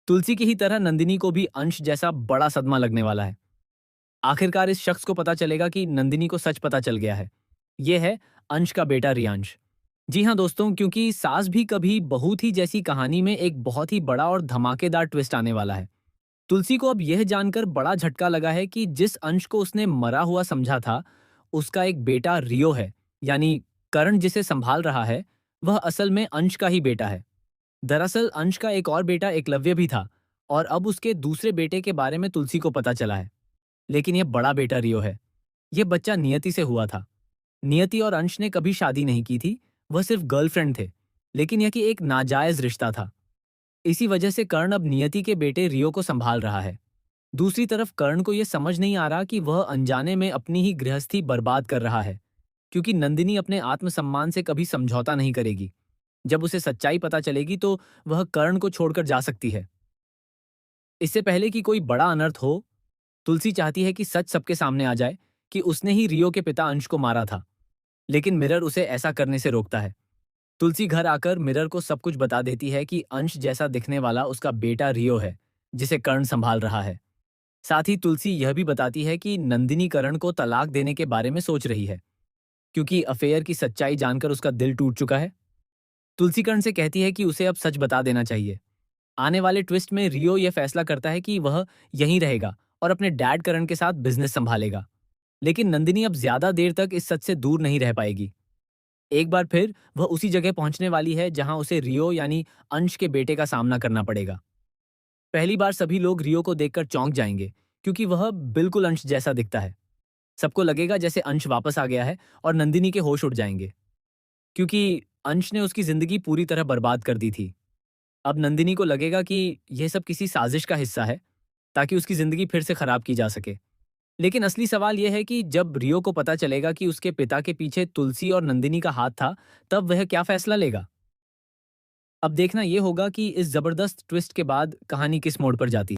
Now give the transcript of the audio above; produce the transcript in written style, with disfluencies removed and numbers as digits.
तुलसी की ही तरह नंदिनी को भी अंश जैसा बड़ा सदमा लगने वाला है। आखिरकार इस शख्स को पता चलेगा कि नंदिनी को सच पता चल गया है। ये है अंश का बेटा रियांश। जी हाँ दोस्तों, क्योंकि सास भी कभी बहू थी जैसी कहानी में एक बहुत ही बड़ा और धमाकेदार ट्विस्ट आने वाला है। तुलसी को अब यह जानकर बड़ा झटका लगा है कि जिस अंश को उसने मरा हुआ समझा था, उसका एक बेटा रियो है। यानी करण जिसे संभाल रहा है, वह असल में अंश का ही बेटा है। दरअसल अंश का एक और बेटा एकलव्य भी था, और अब उसके दूसरे बेटे के बारे में तुलसी को पता चला है। लेकिन यह बड़ा बेटा रियो है। यह बच्चा नियति से हुआ था। नियति और अंश ने कभी शादी नहीं की थी, वह सिर्फ गर्लफ्रेंड थे। लेकिन यह कि एक नाजायज रिश्ता था। इसी वजह से कर्ण अब नियति के बेटे रियो को संभाल रहा है। दूसरी तरफ कर्ण को यह समझ नहीं आ रहा कि वह अनजाने में अपनी ही गृहस्थी बर्बाद कर रहा है, क्योंकि नंदिनी अपने आत्मसम्मान से कभी समझौता नहीं करेगी। जब उसे सच्चाई पता चलेगी तो वह कर्ण को छोड़कर जा सकती है। इससे पहले कि कोई बड़ा अनर्थ हो, तुलसी चाहती है कि सच सबके सामने आ जाए कि उसने ही रियो के पिता अंश को मारा था। लेकिन मिरर उसे ऐसा करने से रोकता है। तुलसी घर आकर मिरर को सब कुछ बता देती है कि अंश जैसा दिखने वाला उसका बेटा रियो है, जिसे कर्ण संभाल रहा है। साथ ही तुलसी यह भी बताती है कि नंदिनी करण को तलाक देने के बारे में सोच रही है, क्योंकि अफेयर की सच्चाई जानकर उसका दिल टूट चुका है। तुलसी कर्ण से कहती है कि उसे अब सच बता देना चाहिए। आने वाले ट्विस्ट में रियो यह फैसला करता है कि वह यहीं रहेगा और अपने डैड करण के साथ बिजनेस संभालेगा। लेकिन नंदिनी अब ज्यादा देर तक इस सच से दूर नहीं रह पाएगी। एक बार फिर वह उसी जगह पहुंचने वाली है जहां उसे रियो यानी अंश के बेटे का सामना करना पड़ेगा। पहली बार सभी लोग रियो को देखकर चौंक जाएंगे, क्योंकि वह बिल्कुल अंश जैसा दिखता है। सबको लगेगा जैसे अंश वापस आ गया है, और नंदिनी के होश उड़ जाएंगे, क्योंकि अंश ने उसकी जिंदगी पूरी तरह बर्बाद कर दी थी। अब नंदिनी को लगेगा कि यह सब किसी साजिश का हिस्सा है, ताकि उसकी जिंदगी फिर से खराब की जा सके। लेकिन असली सवाल यह है कि जब रियो को पता चलेगा कि उसके पिता के पीछे तुलसी और नंदिनी का हाथ था, तब वह क्या फैसला लेगा। अब देखना यह होगा कि इस जबरदस्त ट्विस्ट के बाद कहानी किस मोड़ पर जाती है।